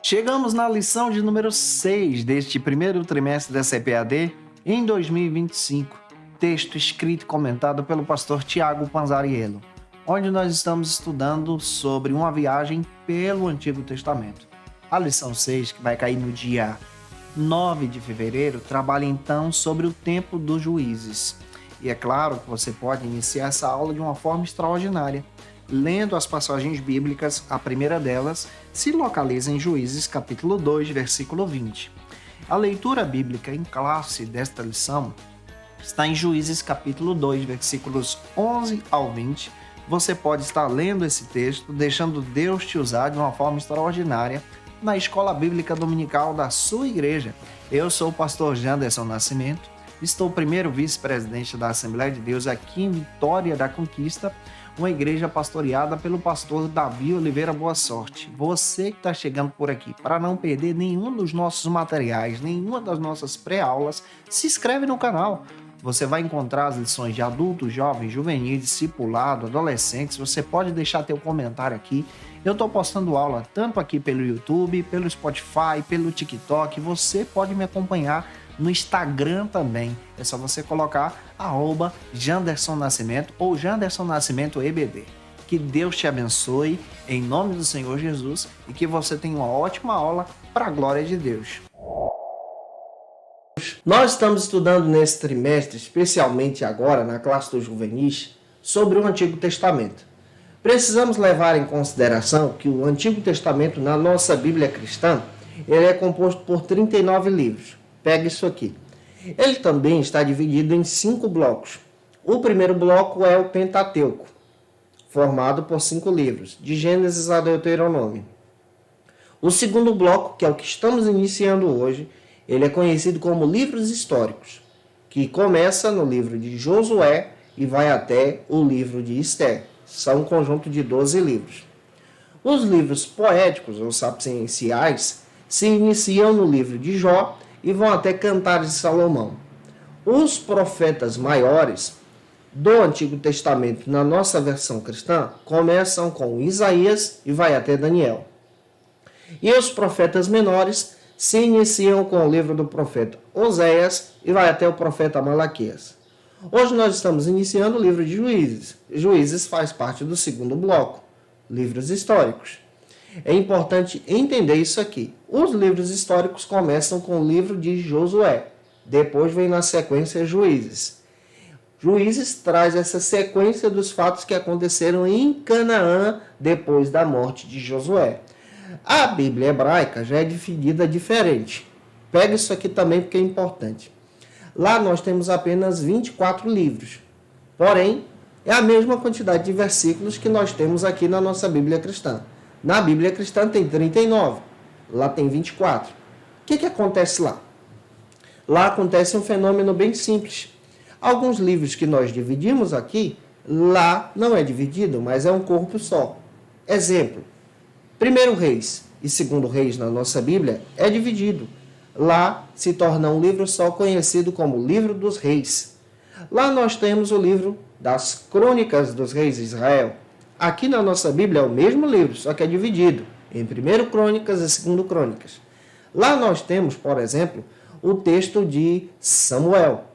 Chegamos na lição de número 6 deste primeiro trimestre da CPAD em 2025, texto escrito e comentado pelo pastor Tiago Panzariello, onde nós estamos estudando sobre uma viagem pelo Antigo Testamento. A lição 6, que vai cair no dia 9 de fevereiro, trabalha então sobre o tempo dos juízes. E é claro que você pode iniciar essa aula de uma forma extraordinária, lendo as passagens bíblicas. A primeira delas se localiza em Juízes capítulo 2, versículo 20. A leitura bíblica em classe desta lição está em Juízes capítulo 2, versículos 11 ao 20. Você pode estar lendo esse texto, deixando Deus te usar de uma forma extraordinária na escola bíblica dominical da sua igreja. Eu sou o pastor Janderson Nascimento, estou primeiro vice-presidente da Assembleia de Deus aqui em Vitória da Conquista, uma igreja pastoreada pelo pastor Davi Oliveira Boa Sorte. Você que está chegando por aqui, para não perder nenhum dos nossos materiais, nenhuma das nossas pré-aulas, se inscreve no canal. Você vai encontrar as lições de adultos, jovens, juvenis, discipulado, adolescentes. Você pode deixar teu comentário aqui. Eu estou postando aula tanto aqui pelo YouTube, pelo Spotify, pelo TikTok. Você pode me acompanhar no Instagram também. É só você colocar @Janderson Nascimento ou Janderson Nascimento EBD. Que Deus te abençoe em nome do Senhor Jesus e que você tenha uma ótima aula para a glória de Deus. Nós estamos estudando nesse trimestre, especialmente agora na classe dos juvenis, sobre o Antigo Testamento. Precisamos levar em consideração que o Antigo Testamento na nossa Bíblia cristã, ele é composto por 39 livros. Pega isso aqui. Ele também está dividido em 5 blocos. O primeiro bloco é o Pentateuco, formado por 5 livros, de Gênesis a Deuteronômio. O segundo bloco, que é o que estamos iniciando hoje, ele é conhecido como livros históricos, que começa no livro de Josué e vai até o livro de Esther. São um conjunto de 12 livros. Os livros poéticos ou sapienciais se iniciam no livro de Jó e vão até Cantares de Salomão. Os profetas maiores do Antigo Testamento, na nossa versão cristã, começam com Isaías e vai até Daniel. E os profetas menores se iniciam com o livro do profeta Oséias e vai até o profeta Malaquias. Hoje nós estamos iniciando o livro de Juízes. Juízes faz parte do segundo bloco, livros históricos. É importante entender isso aqui. Os livros históricos começam com o livro de Josué. Depois vem na sequência Juízes. Juízes traz essa sequência dos fatos que aconteceram em Canaã depois da morte de Josué. A Bíblia hebraica já é dividida diferente. Pega isso aqui também porque é importante. Lá nós temos apenas 24 livros. Porém, é a mesma quantidade de versículos que nós temos aqui na nossa Bíblia cristã. Na Bíblia cristã tem 39, lá tem 24. O que acontece lá? Lá acontece um fenômeno bem simples. Alguns livros que nós dividimos aqui, lá não é dividido, mas é um corpo só. Exemplo, 1 Reis e 2 Reis na nossa Bíblia é dividido. Lá se torna um livro só, conhecido como Livro dos Reis. Lá nós temos o livro das Crônicas dos Reis de Israel. Aqui na nossa Bíblia é o mesmo livro, só que é dividido em 1 Crônicas e 2 Crônicas. Lá nós temos, por exemplo, o texto de Samuel.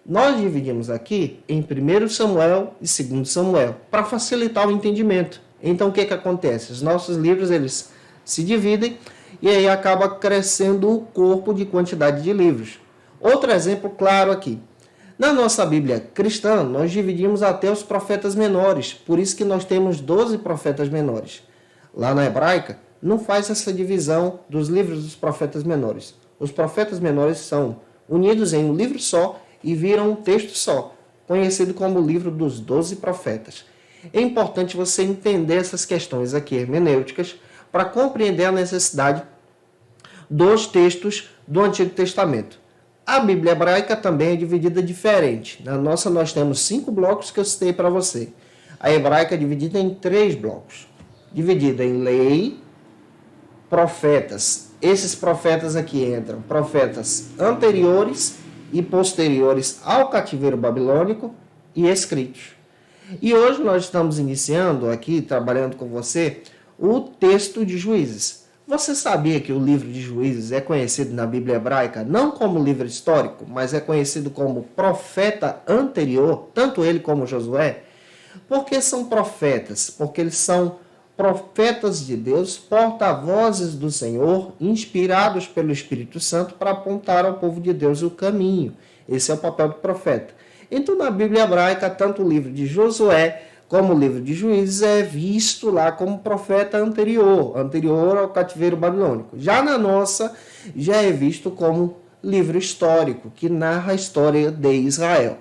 Nós dividimos aqui em 1 Samuel e 2 Samuel, para facilitar o entendimento. Então o que acontece? Os nossos livros eles se dividem e aí acaba crescendo o corpo de quantidade de livros. Outro exemplo claro aqui. Na nossa Bíblia cristã, nós dividimos até os profetas menores, por isso que nós temos 12 profetas menores. Lá na hebraica, não faz essa divisão dos livros dos profetas menores. Os profetas menores são unidos em um livro só e viram um texto só, conhecido como o livro dos 12 profetas. É importante você entender essas questões aqui hermenêuticas para compreender a necessidade dos textos do Antigo Testamento. A Bíblia hebraica também é dividida diferente. Na nossa nós temos 5 blocos que eu citei para você. A hebraica é dividida em 3 blocos. Dividida em lei, profetas. Esses profetas aqui entram profetas anteriores e posteriores ao cativeiro babilônico e escritos. E hoje nós estamos iniciando aqui, trabalhando com você, o texto de Juízes. Você sabia que o livro de Juízes é conhecido na Bíblia hebraica não como livro histórico, mas é conhecido como profeta anterior, tanto ele como Josué? Por que são profetas? Porque eles são profetas de Deus, porta-vozes do Senhor, inspirados pelo Espírito Santo para apontar ao povo de Deus o caminho. Esse é o papel do profeta. Então, na Bíblia hebraica, tanto o livro de Josué como o livro de Juízes é visto lá como profeta anterior ao cativeiro babilônico. Já na nossa, já é visto como livro histórico, que narra a história de Israel.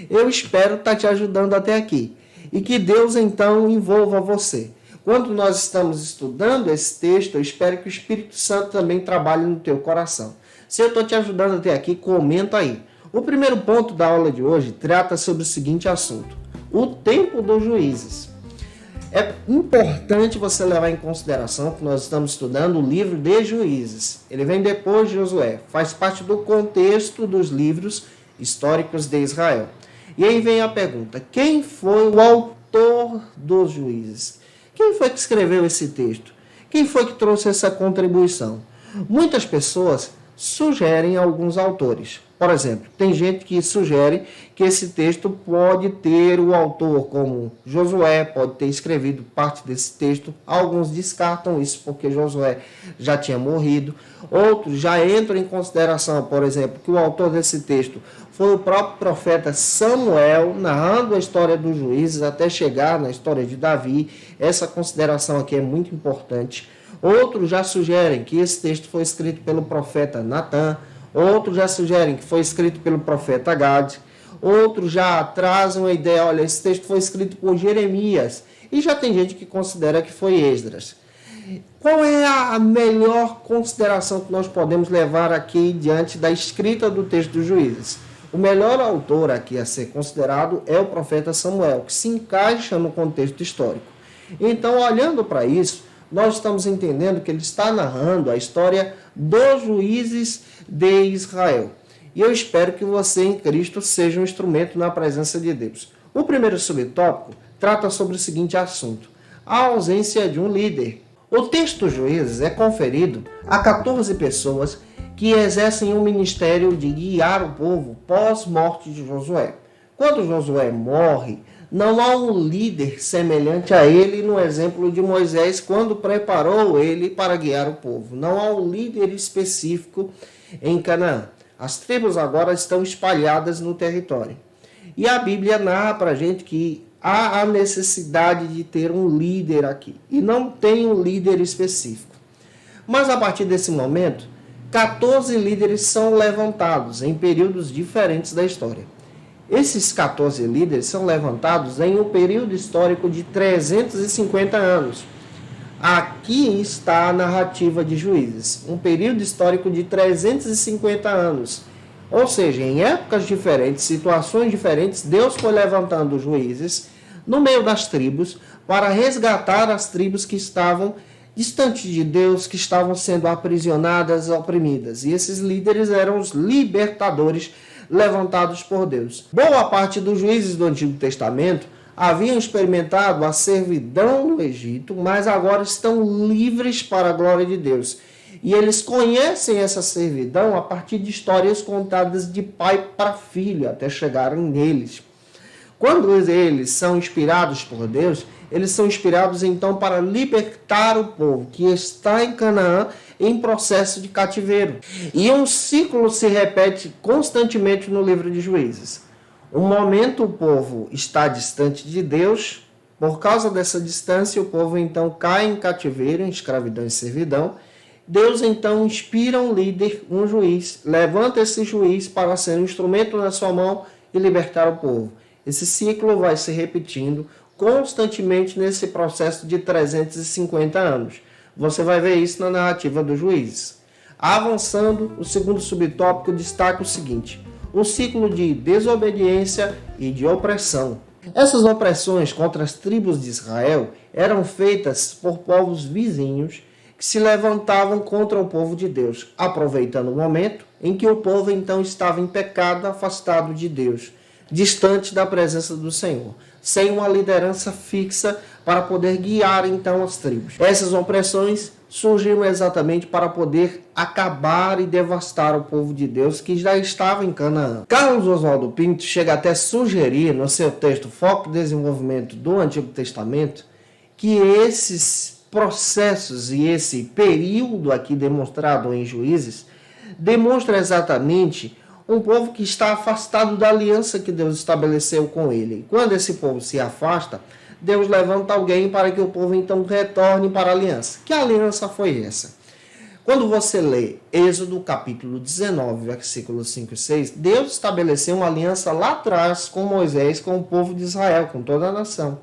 Eu espero estar te ajudando até aqui. E que Deus, então, envolva você. Quando nós estamos estudando esse texto, eu espero que o Espírito Santo também trabalhe no teu coração. Se eu estou te ajudando até aqui, comenta aí. O primeiro ponto da aula de hoje trata sobre o seguinte assunto: o tempo dos juízes. É importante você levar em consideração que nós estamos estudando o livro de Juízes. Ele vem depois de Josué, faz parte do contexto dos livros históricos de Israel. E aí vem a pergunta: quem foi o autor dos Juízes? Quem foi que escreveu esse texto? Quem foi que trouxe essa contribuição? Muitas pessoas sugerem alguns autores. Por exemplo, tem gente que sugere que esse texto pode ter o autor como Josué, pode ter escrevido parte desse texto. Alguns descartam isso porque Josué já tinha morrido. Outros já entram em consideração, por exemplo, que o autor desse texto foi o próprio profeta Samuel, narrando a história dos juízes até chegar na história de Davi. Essa consideração aqui é muito importante. Outros já sugerem que esse texto foi escrito pelo profeta Natã. Outros já sugerem que foi escrito pelo profeta Gade. Outros já trazem a ideia: olha, esse texto foi escrito por Jeremias. E já tem gente que considera que foi Esdras. Qual é a melhor consideração que nós podemos levar aqui diante da escrita do texto dos Juízes? O melhor autor aqui a ser considerado é o profeta Samuel, que se encaixa no contexto histórico. Então, olhando para isso, nós estamos entendendo que ele está narrando a história dos juízes de Israel. E eu espero que você em Cristo seja um instrumento na presença de Deus. O primeiro subtópico trata sobre o seguinte assunto: a ausência de um líder. O texto dos Juízes é conferido a 14 pessoas que exercem o ministério de guiar o povo pós-morte de Josué. Quando Josué morre, não há um líder semelhante a ele no exemplo de Moisés quando preparou ele para guiar o povo. Não há um líder específico em Canaã. As tribos agora estão espalhadas no território. E a Bíblia narra para a gente que há a necessidade de ter um líder aqui. E não tem um líder específico. Mas a partir desse momento, 14 líderes são levantados em períodos diferentes da história. Esses 14 líderes são levantados em um período histórico de 350 anos. Aqui está a narrativa de Juízes, um período histórico de 350 anos. Ou seja, em épocas diferentes, situações diferentes, Deus foi levantando juízes no meio das tribos para resgatar as tribos que estavam distantes de Deus, que estavam sendo aprisionadas, oprimidas. E esses líderes eram os libertadores levantados por Deus. Boa parte dos juízes do Antigo Testamento haviam experimentado a servidão no Egito, mas agora estão livres para a glória de Deus. E eles conhecem essa servidão a partir de histórias contadas de pai para filho, até chegarem neles. Quando eles são inspirados por Deus, eles são inspirados então para libertar o povo que está em Canaã em processo de cativeiro. E um ciclo se repete constantemente no livro de Juízes. Um momento o povo está distante de Deus, por causa dessa distância o povo então cai em cativeiro, em escravidão e servidão. Deus então inspira um líder, um juiz, levanta esse juiz para ser um instrumento na sua mão e libertar o povo. Esse ciclo vai se repetindo constantemente nesse processo de 350 anos. Você vai ver isso na narrativa dos Juízes. Avançando, o segundo subtópico destaca o seguinte: um ciclo de desobediência e de opressão. Essas opressões contra as tribos de Israel eram feitas por povos vizinhos que se levantavam contra o povo de Deus, aproveitando o momento em que o povo então estava em pecado, afastado de Deus, distante da presença do Senhor, sem uma liderança fixa para poder guiar então as tribos. Essas opressões surgiram exatamente para poder acabar e devastar o povo de Deus que já estava em Canaã. Carlos Oswaldo Pinto chega até a sugerir no seu texto Foco e Desenvolvimento do Antigo Testamento que esses processos e esse período aqui demonstrado em Juízes demonstra exatamente um povo que está afastado da aliança que Deus estabeleceu com ele. E quando esse povo se afasta, Deus levanta alguém para que o povo então retorne para a aliança. Que aliança foi essa? Quando você lê Êxodo capítulo 19, versículos 5 e 6, Deus estabeleceu uma aliança lá atrás com Moisés, com o povo de Israel, com toda a nação.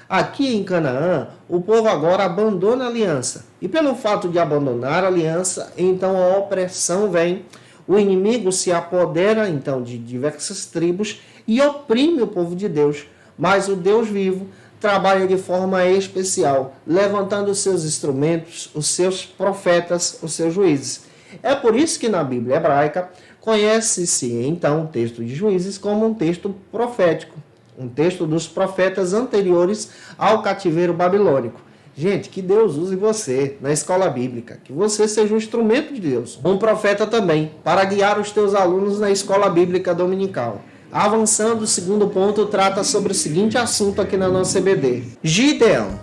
Aqui em Canaã, o povo agora abandona a aliança. E pelo fato de abandonar a aliança, então a opressão vem. O inimigo se apodera então de diversas tribos e oprime o povo de Deus. Mas o Deus vivo trabalha de forma especial, levantando os seus instrumentos, os seus profetas, os seus juízes. É por isso que na Bíblia hebraica conhece-se então o texto de Juízes como um texto profético, um texto dos profetas anteriores ao cativeiro babilônico. Gente, que Deus use você na escola bíblica, que você seja um instrumento de Deus, um profeta também, para guiar os teus alunos na escola bíblica dominical. Avançando, o segundo ponto trata sobre o seguinte assunto aqui na nossa EBD. Gideão.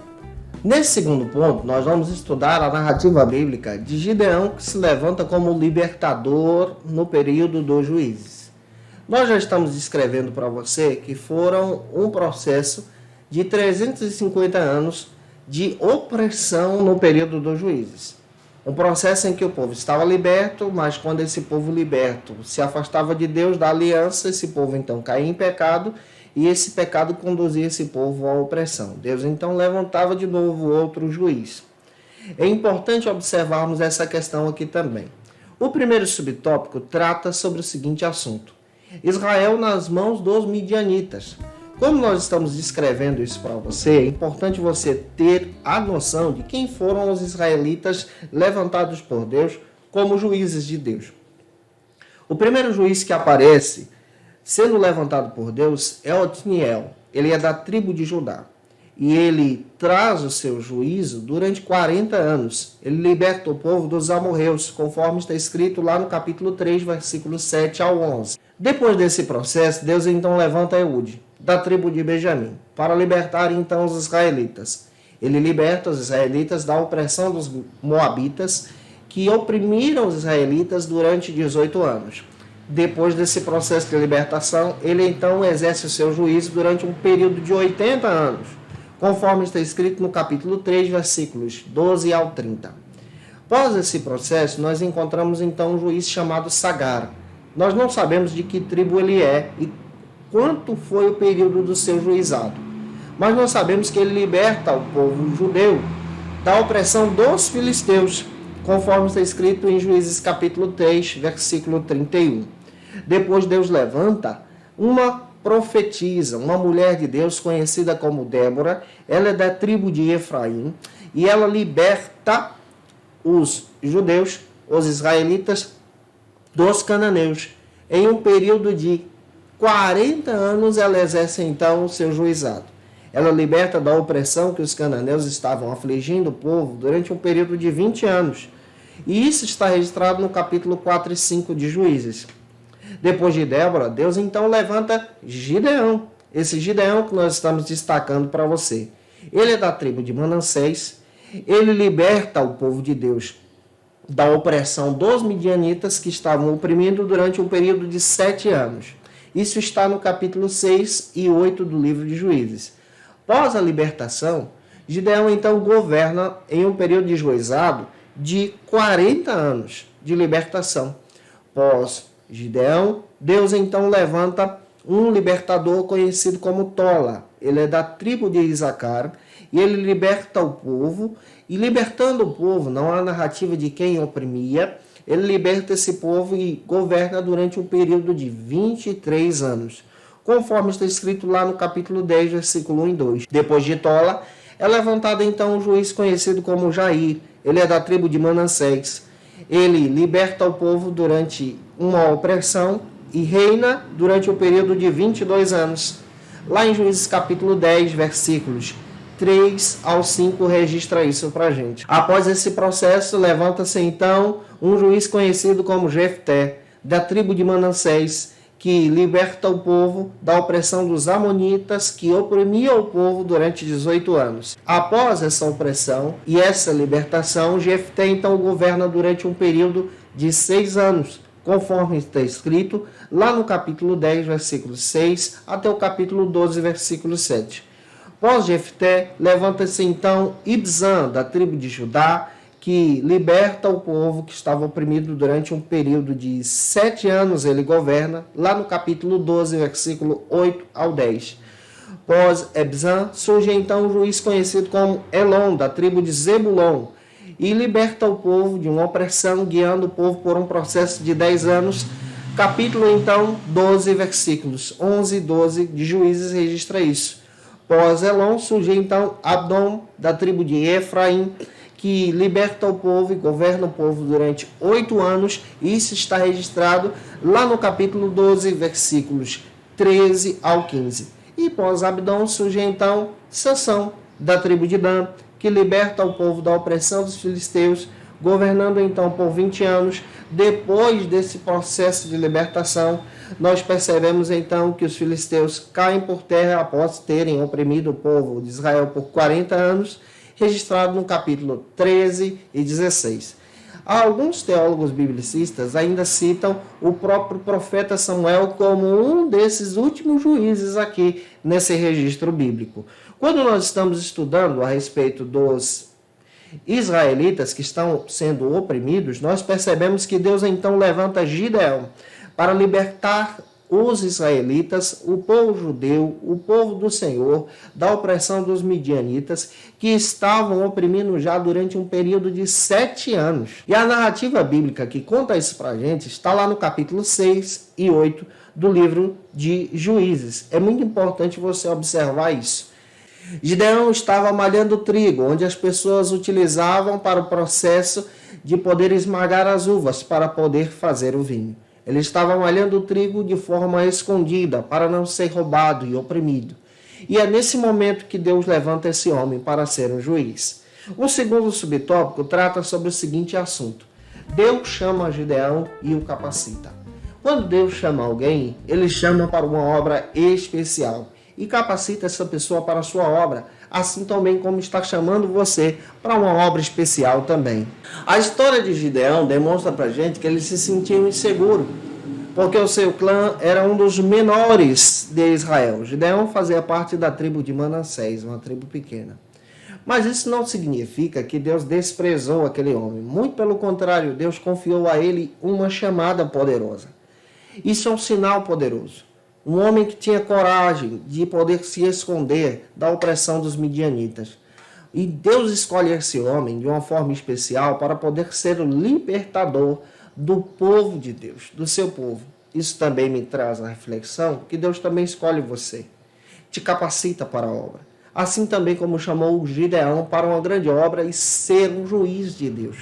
Nesse segundo ponto, nós vamos estudar a narrativa bíblica de Gideão, que se levanta como libertador no período dos Juízes. Nós já estamos descrevendo para você que foram um processo de 350 anos de opressão no período dos Juízes. Um processo em que o povo estava liberto, mas quando esse povo liberto se afastava de Deus, da aliança, esse povo então caía em pecado e esse pecado conduzia esse povo à opressão. Deus então levantava de novo outro juiz. É importante observarmos essa questão aqui também. O primeiro subtópico trata sobre o seguinte assunto: Israel nas mãos dos midianitas. Como nós estamos descrevendo isso para você, é importante você ter a noção de quem foram os israelitas levantados por Deus como juízes de Deus. O primeiro juiz que aparece sendo levantado por Deus é Otniel. Ele é da tribo de Judá. E ele traz o seu juízo durante 40 anos. Ele liberta o povo dos amorreus, conforme está escrito lá no capítulo 3, versículos 7 ao 11. Depois desse processo, Deus então levanta Eude, da tribo de Benjamim, para libertar então os israelitas. Ele liberta os israelitas da opressão dos moabitas, que oprimiram os israelitas durante 18 anos. Depois desse processo de libertação, ele então exerce o seu juízo durante um período de 80 anos, conforme está escrito no capítulo 3, versículos 12 ao 30. Após esse processo, nós encontramos então um juiz chamado Sagar. Nós não sabemos de que tribo ele é e quanto foi o período do seu juizado, mas nós sabemos que ele liberta o povo judeu da opressão dos filisteus, conforme está escrito em Juízes capítulo 3, versículo 31. Depois Deus levanta uma profetisa, uma mulher de Deus conhecida como Débora. Ela é da tribo de Efraim e ela liberta os judeus, os israelitas, dos cananeus. Em um período de 40 anos ela exerce então o seu juizado. Ela liberta da opressão que os cananeus estavam afligindo o povo durante um período de 20 anos. E isso está registrado no capítulo 4 e 5 de Juízes. Depois de Débora, Deus então levanta Gideão. Esse Gideão que nós estamos destacando para você. Ele é da tribo de Manassés. Ele liberta o povo de Deus da opressão dos midianitas que estavam oprimindo durante um período de 7 anos. Isso está no capítulo 6 e 8 do livro de Juízes. Após a libertação, Gideão então governa em um período de juizado de 40 anos de libertação. Após Gideão, Deus então levanta um libertador conhecido como Tola. Ele é da tribo de Isacar e ele liberta o povo. E libertando o povo, não há narrativa de quem oprimia, ele liberta esse povo e governa durante um período de 23 anos, conforme está escrito lá no capítulo 10, versículo 1 e 2. Depois de Tola, é levantado então um juiz conhecido como Jair. Ele é da tribo de Manassés. Ele liberta o povo durante uma opressão e reina durante um período de 22 anos. Lá em Juízes capítulo 10, versículos 3 ao 5 registra isso para a gente. Após esse processo, levanta-se então um juiz conhecido como Jefté, da tribo de Manassés, que liberta o povo da opressão dos amonitas, que oprimia o povo durante 18 anos. Após essa opressão e essa libertação, Jefté então governa durante um período de 6 anos, conforme está escrito lá no capítulo 10, versículo 6, até o capítulo 12, versículo 7. Após Jefté, levanta-se então Ibzan, da tribo de Judá, que liberta o povo que estava oprimido durante um período de 7 anos. Ele governa, lá no capítulo 12, versículo 8 ao 10. Após Ibzan, surge então um juiz conhecido como Elon, da tribo de Zebulon, e liberta o povo de uma opressão, guiando o povo por um processo de 10 anos. Capítulo então 12, versículos 11 e 12 de Juízes registra isso. Após Elon, surge então Abdom, da tribo de Efraim, que liberta o povo e governa o povo durante 8 anos. Isso está registrado lá no capítulo 12, versículos 13 ao 15. E após Abdom surge então Sansão, da tribo de Dan, que liberta o povo da opressão dos filisteus, governando então por 20 anos. Depois desse processo de libertação, nós percebemos então que os filisteus caem por terra após terem oprimido o povo de Israel por 40 anos, registrado no capítulo 13 e 16. Alguns teólogos biblicistas ainda citam o próprio profeta Samuel como um desses últimos juízes aqui nesse registro bíblico. Quando nós estamos estudando a respeito dos israelitas que estão sendo oprimidos, nós percebemos que Deus então levanta Gideão para libertar os israelitas, o povo judeu, o povo do Senhor, da opressão dos midianitas, que estavam oprimindo já durante um período de 7 anos. E a narrativa bíblica que conta isso para a gente está lá no capítulo 6 e 8 do livro de Juízes. É muito importante você observar isso. Gideão estava malhando trigo, onde as pessoas utilizavam para o processo de poder esmagar as uvas para poder fazer o vinho. Ele estava malhando o trigo de forma escondida, para não ser roubado e oprimido. E é nesse momento que Deus levanta esse homem para ser um juiz. O segundo subtópico trata sobre o seguinte assunto: Deus chama Gideão e o capacita. Quando Deus chama alguém, ele chama para uma obra especial e capacita essa pessoa para a sua obra, assim também como está chamando você para uma obra especial também. A história de Gideão demonstra para a gente que ele se sentiu inseguro, porque o seu clã era um dos menores de Israel. Gideão fazia parte da tribo de Manassés, uma tribo pequena. Mas isso não significa que Deus desprezou aquele homem. Muito pelo contrário, Deus confiou a ele uma chamada poderosa. Isso é um sinal poderoso. Um homem que tinha coragem de poder se esconder da opressão dos midianitas. E Deus escolhe esse homem de uma forma especial para poder ser o libertador do povo de Deus, do seu povo. Isso também me traz a reflexão que Deus também escolhe você, te capacita para a obra. Assim também como chamou Gideão para uma grande obra e ser um juiz de Deus,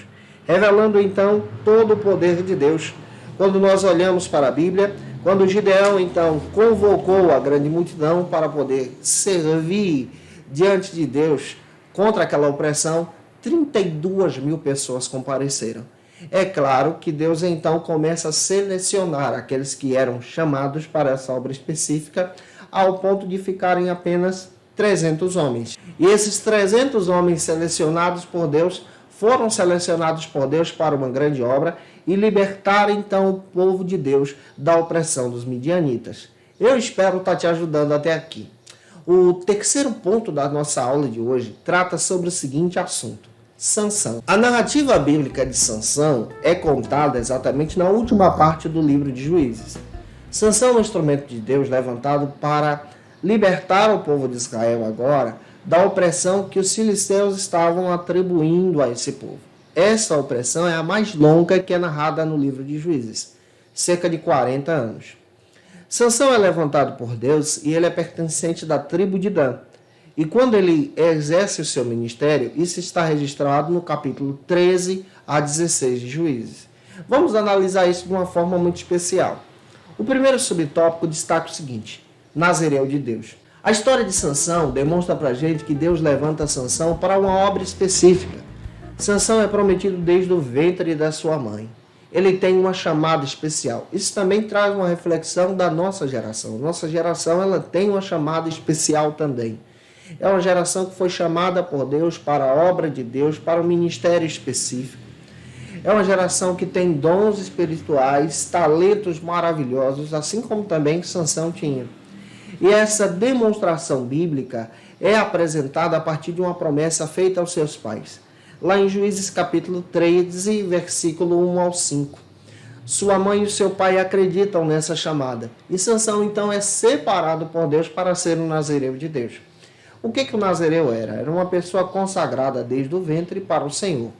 revelando então todo o poder de Deus. Quando nós olhamos para a Bíblia, quando Gideão então convocou a grande multidão para poder servir diante de Deus contra aquela opressão, 32 mil pessoas compareceram. É claro que Deus então começa a selecionar aqueles que eram chamados para essa obra específica, ao ponto de ficarem apenas 300 homens. E esses 300 homens selecionados por Deus foram selecionados por Deus para uma grande obra e libertar então o povo de Deus da opressão dos midianitas. Eu espero estar te ajudando até aqui. O terceiro ponto da nossa aula de hoje trata sobre o seguinte assunto: Sansão. A narrativa bíblica de Sansão é contada exatamente na última parte do livro de Juízes. Sansão é um instrumento de Deus levantado para libertar o povo de Israel agora da opressão que os filisteus estavam atribuindo a esse povo. Essa opressão é a mais longa que é narrada no livro de Juízes, cerca de 40 anos. Sansão é levantado por Deus e ele é pertencente da tribo de Dan. E quando ele exerce o seu ministério, isso está registrado no capítulo 13 a 16 de Juízes. Vamos analisar isso de uma forma muito especial. O primeiro subtópico destaca o seguinte: Nazireu de Deus. A história de Sansão demonstra para a gente que Deus levanta Sansão para uma obra específica. Sansão é prometido desde o ventre da sua mãe. Ele tem uma chamada especial. Isso também traz uma reflexão da nossa geração. Nossa geração ela tem uma chamada especial também. É uma geração que foi chamada por Deus para a obra de Deus, para um ministério específico. É uma geração que tem dons espirituais, talentos maravilhosos, assim como também Sansão tinha. E essa demonstração bíblica é apresentada a partir de uma promessa feita aos seus pais. Lá em Juízes capítulo 13, versículo 1 ao 5. Sua mãe e o seu pai acreditam nessa chamada. E Sansão então é separado por Deus para ser um nazireu de Deus. O que o nazireu era? Era uma pessoa consagrada desde o ventre para o Senhor.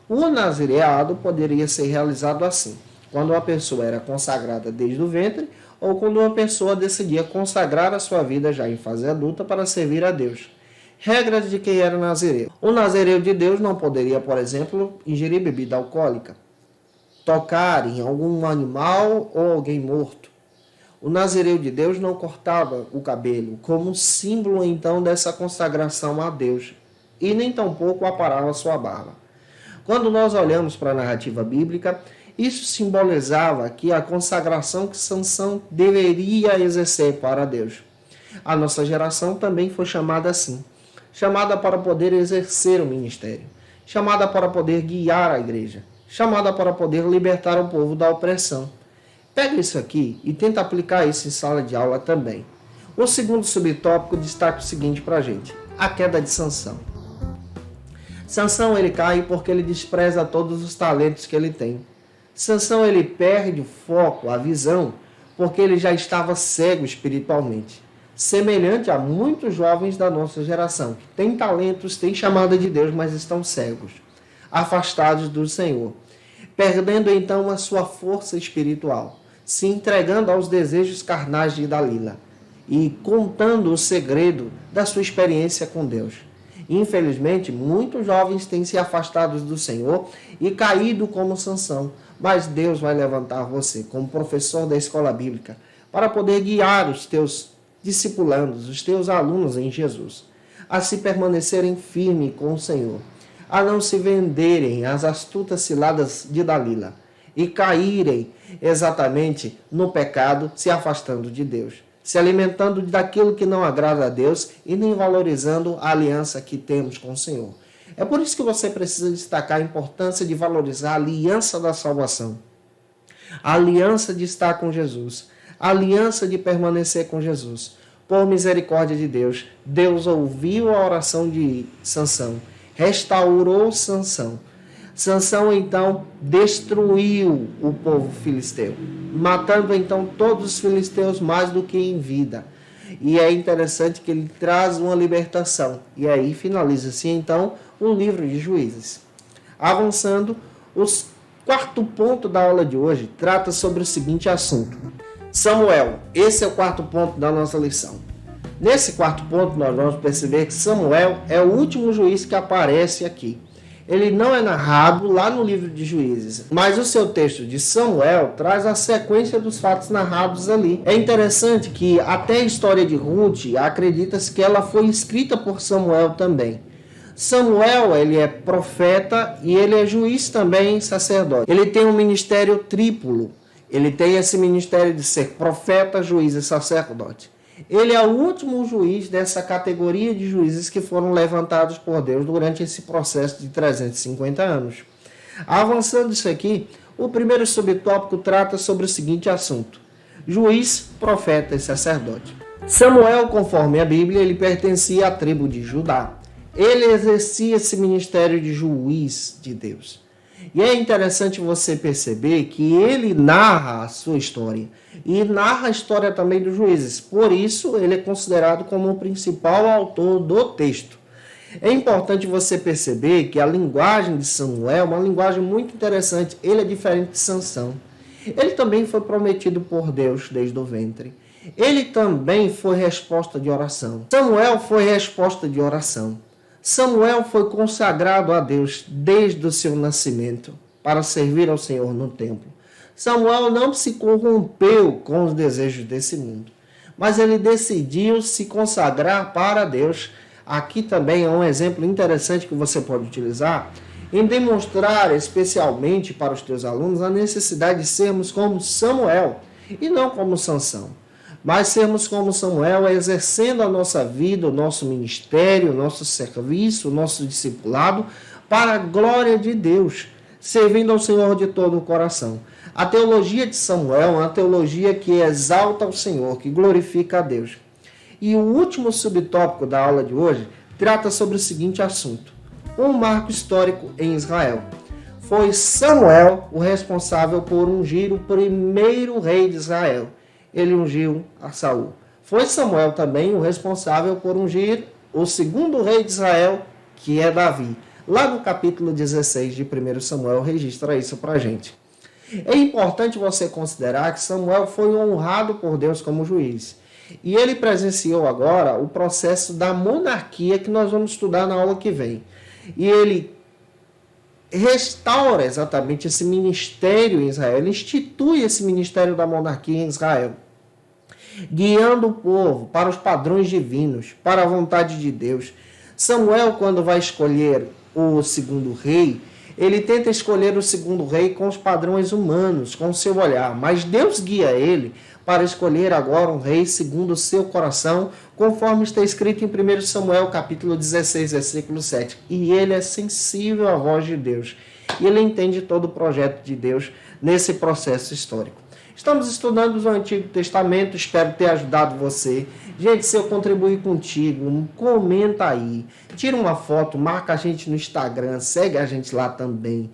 O nazireado poderia ser realizado assim, quando uma pessoa era consagrada desde o ventre ou quando uma pessoa decidia consagrar a sua vida já em fase adulta para servir a Deus. Regras de quem era nazireu. O nazireu de Deus não poderia, por exemplo, ingerir bebida alcoólica, tocar em algum animal ou alguém morto. O nazireu de Deus não cortava o cabelo, como símbolo então dessa consagração a Deus, e nem tampouco aparava sua barba. Quando nós olhamos para a narrativa bíblica, isso simbolizava que a consagração que Sansão deveria exercer para Deus. A nossa geração também foi chamada assim, chamada para poder exercer o ministério, chamada para poder guiar a igreja, chamada para poder libertar o povo da opressão. Pega isso aqui e tenta aplicar isso em sala de aula também. O segundo subtópico destaca o seguinte para a gente: a queda de Sansão. Sansão ele cai porque ele despreza todos os talentos que ele tem. Sansão ele perde o foco, a visão, porque ele já estava cego espiritualmente. Semelhante a muitos jovens da nossa geração, que têm talentos, têm chamada de Deus, mas estão cegos, afastados do Senhor, perdendo então a sua força espiritual, se entregando aos desejos carnais de Dalila e contando o segredo da sua experiência com Deus. Infelizmente, muitos jovens têm se afastado do Senhor e caído como Sansão, mas Deus vai levantar você como professor da escola bíblica para poder guiar os teus discipulandos, os teus alunos em Jesus, a se permanecerem firmes com o Senhor, a não se venderem às astutas ciladas de Dalila e caírem exatamente no pecado, se afastando de Deus, se alimentando daquilo que não agrada a Deus e nem valorizando a aliança que temos com o Senhor. É por isso que você precisa destacar a importância de valorizar a aliança da salvação, a aliança de estar com Jesus, a aliança de permanecer com Jesus. Por misericórdia de Deus, Deus ouviu a oração de Sansão, restaurou Sansão. Sansão então destruiu o povo filisteu, matando então todos os filisteus mais do que em vida. E é interessante que ele traz uma libertação. E aí finaliza-se então o livro de Juízes. Avançando, o quarto ponto da aula de hoje trata sobre o seguinte assunto: Samuel. Esse é o quarto ponto da nossa lição. Nesse quarto ponto nós vamos perceber que Samuel é o último juiz que aparece aqui. Ele não é narrado lá no livro de Juízes, mas o seu texto de Samuel traz a sequência dos fatos narrados ali. É interessante que até a história de Ruth, acredita-se que ela foi escrita por Samuel também. Samuel, ele é profeta e ele é juiz também, sacerdote. Ele tem um ministério triplo. Ele tem esse ministério de ser profeta, juiz e sacerdote. Ele é o último juiz dessa categoria de juízes que foram levantados por Deus durante esse processo de 350 anos. Avançando isso aqui, o primeiro subtópico trata sobre o seguinte assunto: juiz, profeta e sacerdote. Samuel, conforme a Bíblia, ele pertencia à tribo de Judá. Ele exercia esse ministério de juiz de Deus. E é interessante você perceber que ele narra a sua história e narra a história também dos juízes. Por isso, ele é considerado como o principal autor do texto. É importante você perceber que a linguagem de Samuel é uma linguagem muito interessante. Ele é diferente de Sansão. Ele também foi prometido por Deus desde o ventre. Ele também foi resposta de oração. Samuel foi resposta de oração. Samuel foi consagrado a Deus desde o seu nascimento para servir ao Senhor no templo. Samuel não se corrompeu com os desejos desse mundo, mas ele decidiu se consagrar para Deus. Aqui também é um exemplo interessante que você pode utilizar em demonstrar especialmente para os teus alunos a necessidade de sermos como Samuel e não como Sansão. Mas sermos como Samuel exercendo a nossa vida, o nosso ministério, o nosso serviço, o nosso discipulado para a glória de Deus, servindo ao Senhor de todo o coração. A teologia de Samuel é uma teologia que exalta o Senhor, que glorifica a Deus. E o último subtópico da aula de hoje trata sobre o seguinte assunto: um marco histórico em Israel. Foi Samuel o responsável por ungir o primeiro rei de Israel. Ele ungiu a Saul. Foi Samuel também o responsável por ungir o segundo rei de Israel, que é Davi. Lá no capítulo 16 de 1 Samuel registra isso para a gente. É importante você considerar que Samuel foi honrado por Deus como juiz. E ele presenciou agora o processo da monarquia que nós vamos estudar na aula que vem. E ele restaura exatamente esse ministério em Israel, ele institui esse ministério da monarquia em Israel, guiando o povo para os padrões divinos, para a vontade de Deus. Samuel, quando vai escolher o segundo rei, ele tenta escolher o segundo rei com os padrões humanos, com o seu olhar, mas Deus guia ele para escolher agora um rei segundo o seu coração, conforme está escrito em 1 Samuel, capítulo 16, versículo 7. E ele é sensível à voz de Deus. E ele entende todo o projeto de Deus nesse processo histórico. Estamos estudando o Antigo Testamento, espero ter ajudado você. Gente, se eu contribuir contigo, comenta aí, tira uma foto, marca a gente no Instagram, segue a gente lá também.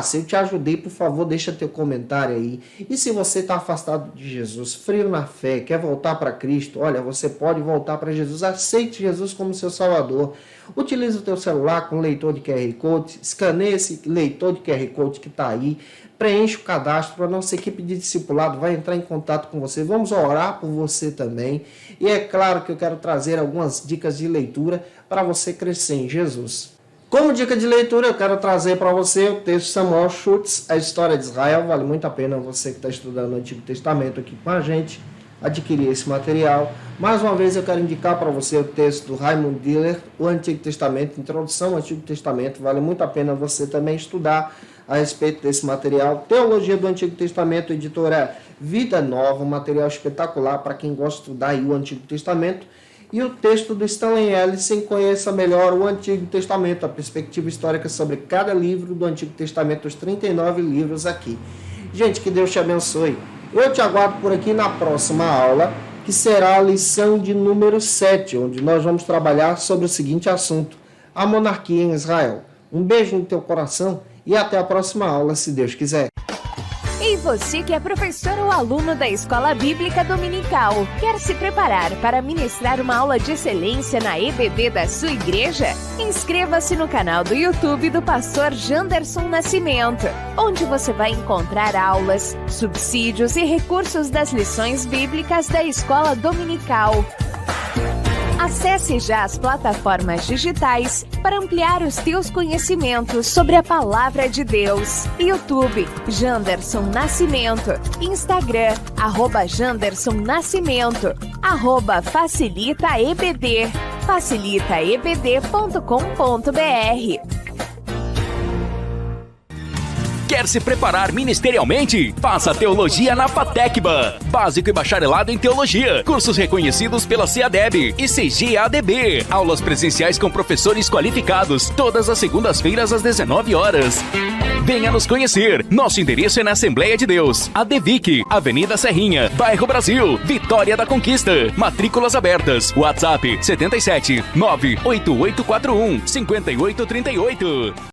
Se eu te ajudei, por favor, deixa teu comentário aí. E se você está afastado de Jesus, frio na fé, quer voltar para Cristo, olha, você pode voltar para Jesus, aceite Jesus como seu Salvador. Utilize o teu celular com leitor de QR Code, escaneie esse leitor de QR Code que está aí, preencha o cadastro, a nossa equipe de discipulado vai entrar em contato com você, vamos orar por você também. E é claro que eu quero trazer algumas dicas de leitura para você crescer em Jesus. Como dica de leitura, eu quero trazer para você o texto de Samuel Schultz, A História de Israel. Vale muito a pena você que está estudando o Antigo Testamento aqui com a gente adquirir esse material. Mais uma vez eu quero indicar para você o texto do Raymond Diller, O Antigo Testamento, Introdução ao Antigo Testamento. Vale muito a pena você também estudar a respeito desse material. Teologia do Antigo Testamento, editora Vida Nova, um material espetacular para quem gosta de estudar aí o Antigo Testamento. E o texto do Stanley Ellison, Conheça Melhor o Antigo Testamento, a perspectiva histórica sobre cada livro do Antigo Testamento, os 39 livros aqui. Gente, que Deus te abençoe. Eu te aguardo por aqui na próxima aula, que será a lição de número 7, onde nós vamos trabalhar sobre o seguinte assunto: a monarquia em Israel. Um beijo no teu coração e até a próxima aula, se Deus quiser. E você que é professor ou aluno da Escola Bíblica Dominical, quer se preparar para ministrar uma aula de excelência na EBD da sua igreja? Inscreva-se no canal do YouTube do pastor Janderson Nascimento, onde você vai encontrar aulas, subsídios e recursos das lições bíblicas da Escola Dominical. Acesse já as plataformas digitais para ampliar os teus conhecimentos sobre a Palavra de Deus. YouTube, Janderson Nascimento. Instagram, @Janderson Nascimento. @FacilitaEBD. facilitaebd.com.br. Quer se preparar ministerialmente? Faça Teologia na FATECBA. Básico e bacharelado em Teologia. Cursos reconhecidos pela CEADEB e CGADB. Aulas presenciais com professores qualificados. Todas as segundas-feiras às 19 horas. Venha nos conhecer. Nosso endereço é na Assembleia de Deus. ADVIC, Avenida Serrinha, Bairro Brasil, Vitória da Conquista. Matrículas abertas. WhatsApp 77 98841 5838.